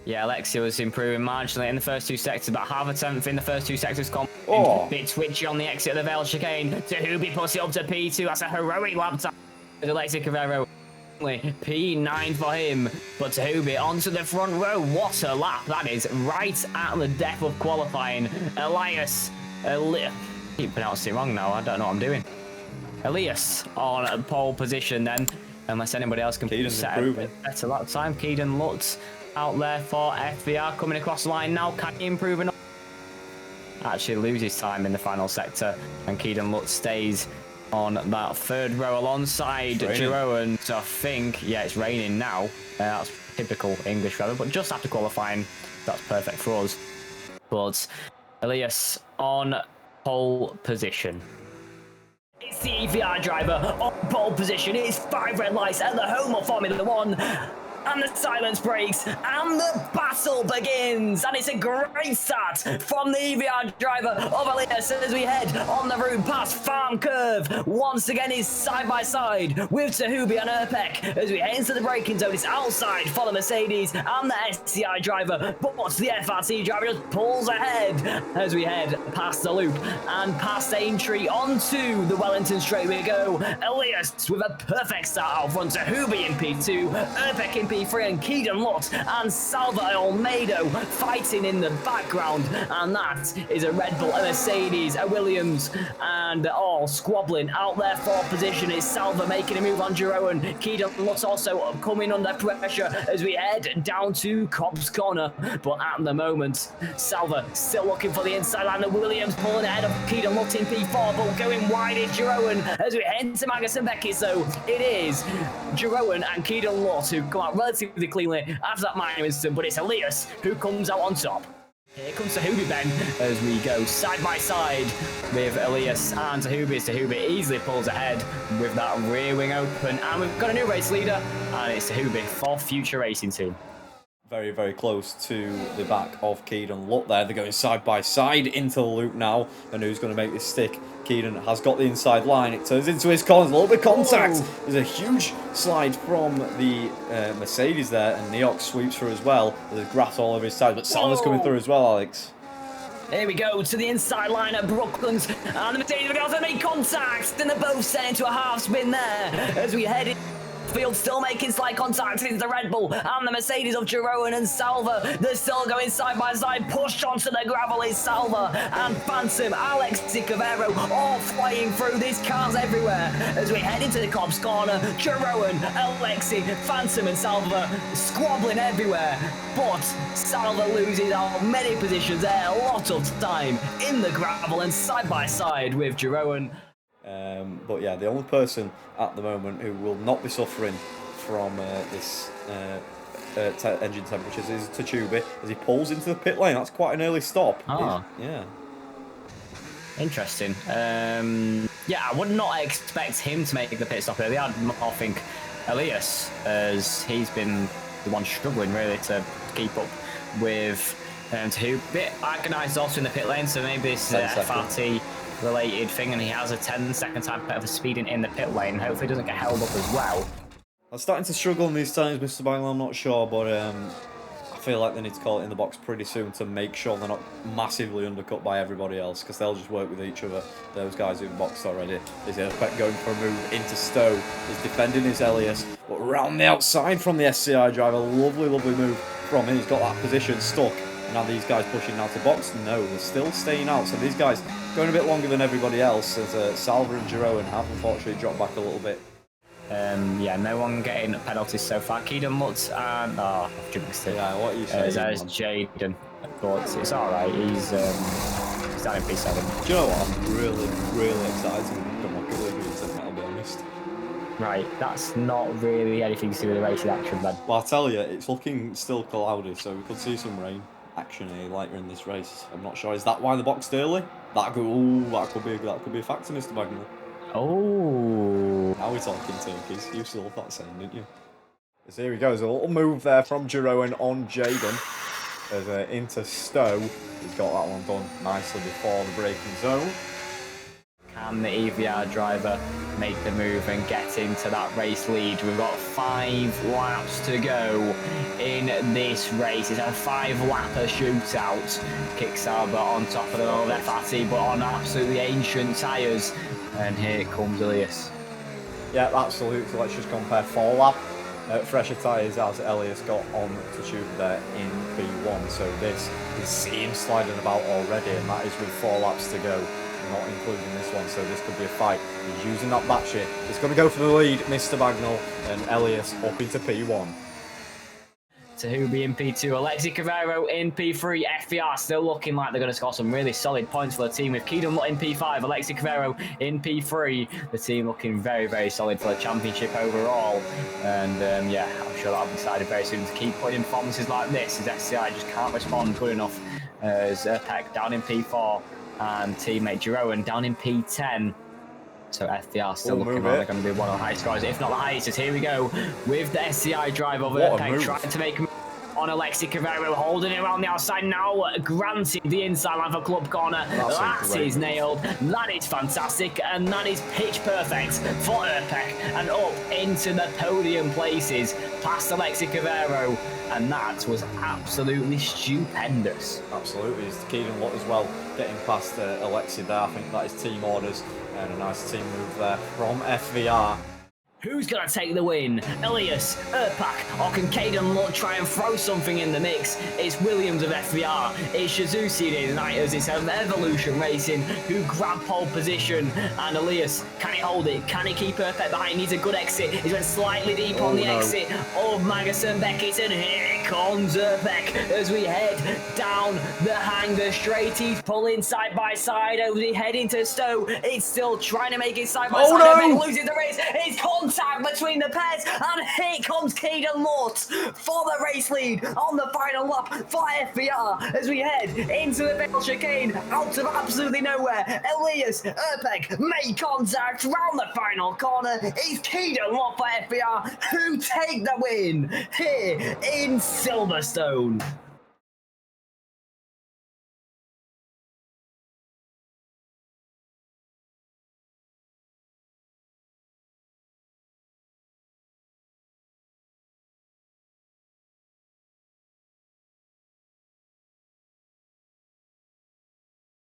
Yeah, Alexia was improving marginally in the first two sectors, about half a tenth in the first two sectors. Oh. A bit twitchy on the exit of the Vale chicane. Tahubi puts it up to P2. That's a heroic lap time. Alexia Cavero. P9 for him, but Tahubi onto the front row. What a lap that is, right at the depth of qualifying. Elias, keep pronouncing it wrong now, I don't know what I'm doing. Elias on pole position then, unless anybody else can set a better lap time. Keaton Lutz out there for FVR, coming across the line now. Can he improve enough? Actually loses time in the final sector, and Keaton Lutz stays on that third row alongside Jeroen. So I think, yeah, it's raining now. That's typical English weather, but just after qualifying, that's perfect for us. But Elias on pole position. It's the EVR driver on pole position. It's 5 red lights at the home of Formula 1. And the silence breaks, and the battle begins. And it's a great start from the EVR driver of Elias as we head on the route past Farm Curve. Once again, he's side by side with Tahubi and Erpek as we head into the braking zone. It's outside for the Mercedes and the SCI driver, but the FRT driver just pulls ahead as we head past the loop and past Aintree onto the Wellington straight we go. Elias with a perfect start out front. Tahubi in P2, Erpek in P3, and Keaton Lutz and Salva Olmedo fighting in the background. And that is a Red Bull, a Mercedes, a Williams, and all squabbling out there for position. Is Salva making a move on Jeroen. Keaton Lutz also coming under pressure as we head down to Cobb's Corner. But at the moment, Salva still looking for the inside line. The Williams pulling ahead of Keaton Lutz in P4, but going wide is Jeroen as we head to Magnussen Beckett. So it is Jeroen and Keaton Lutz who come out relatively cleanly after that minor incident, but it's Elias who comes out on top. Here comes Tahubi Ben as we go side by side with Elias and Tahubi. Tahubi easily pulls ahead with that rear wing open, and we've got a new race leader, and it's Tahubi for Future Racing Team. Very, very close to the back of Keaton. Look there, they're going side by side into the loop now. And who's going to make this stick? Keaton has got the inside line. It turns into his corners. A little bit of contact. Whoa. There's a huge slide from the Mercedes there. And Neox sweeps through as well. There's grass all over his side. But Salva's coming through as well, Alex. Here we go to the inside line at Brooklands. And the Mercedes are going to make contact. Then they're both set into a half spin there as we head in. Field still making slight contact into the Red Bull and the Mercedes of Jeroen and Salva. They're still going side by side. Pushed onto the gravel is Salva and Phantom, Alexi Cavero, all flying through. These cars everywhere as we head into the Cobb's Corner. Jeroen, Alexi, Phantom and Salva squabbling everywhere. But Salva loses out many positions there. A lot of time in the gravel and side by side with Jeroen. But yeah, the only person at the moment who will not be suffering from this engine temperatures is Tahubi as he pulls into the pit lane. That's quite an early stop. Oh. Yeah. Interesting. Yeah, I would not expect him to make the pit stop early. I think Elias, as he's been the one struggling really to keep up with Tahubi. Bit agonised also in the pit lane, so maybe this FRT related thing, and he has a 10-second time of speeding in the pit lane. Hopefully he doesn't get held up as well. I'm starting to struggle in these times, Mr. Bangle, I'm not sure, but I feel like they need to call it in the box pretty soon to make sure they're not massively undercut by everybody else, because they'll just work with each other. Those guys who've boxed already. There's Erpek going for a move into Stowe. He's defending his Elias, but round the outside from the SCI driver. Lovely, lovely move from him. He's got that position stuck. Now these guys pushing out to box? No, they're still staying out. So these guys going a bit longer than everybody else as Salva and Jeroen have unfortunately dropped back a little bit. Yeah, no one getting penalties so far. Keaton Lutz and... Oh, I've jinxed it. Yeah, what are you saying? There's Jaden. But it's alright, he's down in P7. Do you know what? I'm really, really excited to come Rocket League in second, I'll be honest. Right, that's not really anything to do with the racing action then. Well, I'll tell you, it's looking still cloudy, so we could see some rain action here later in this race. I'm not sure. Is that why they boxed early? That could be a factor, Mr. Bagnall. Oh. Now we're talking turkeys. You still love that saying, didn't you? So here he goes. A little move there from Jeroen on Jaden. As into Stowe. He's got that one done nicely before the braking zone. Can the EVR driver make the move and get into that race lead. We've got 5 laps to go in this race. It's a 5-lapper shootout. Kick Sauber on top of the old FRT, but on absolutely ancient tyres. And here comes Elias. Yeah, absolutely. So let's just compare 4-lap. Fresher tyres as Elias got on to tube there in P1. So this is seen sliding about already, and that is with 4 laps to go, not including this one. So this could be a fight. He's using that battery. He's going to go for the lead, Mr. Bagnall, and Elias up into P1. Tahubi in P2, Alexi Cavero in P3, FVR still looking like they're going to score some really solid points for the team with Keedon in P5, Alexi Cavero in P3. The team looking very, very solid for the championship overall. And yeah, I'm sure that'll be decided very soon to keep putting in performances like this, as SCI just can't respond good enough. As Peck down in P4 and teammate Jeroen down in P10. So FDR still looking like they're going to be one of the highest scores, if not the highest. As here we go with the SCI drive over Peck, trying to make on Alexi Cavero, holding it around the outside now, granting the inside line for club corner. That is nailed. That is fantastic, and that is pitch perfect for Erpek and up into the podium places past Alexi Cavero, and that was absolutely stupendous. Absolutely, it's Keedon Lot as well, getting past Alexi there. I think that is team orders and a nice team move there from FVR. Who's going to take the win? Elias, Erpak, or can Caden Lutt try and throw something in the mix? It's Williams of FVR, it's Shizusi the Igniters, it's Evolution Racing who grab pole position, and Elias, can he hold it? Can he keep Erpak behind? He needs a good exit. He's went slightly deep on the exit of Magason Beckett, and here comes Erpak as we head down the hanger straight. He's pulling side by side over the head into Stowe. It's still trying to make it side by side. No! Loses the race. It's contact between the pairs, and here comes Caden Lutt for the race lead on the final lap for FVR as we head into the Vale chicane out of absolutely nowhere. Elias Erpek make contact round the final corner. It's Caden Lutt for FVR who take the win here in Silverstone.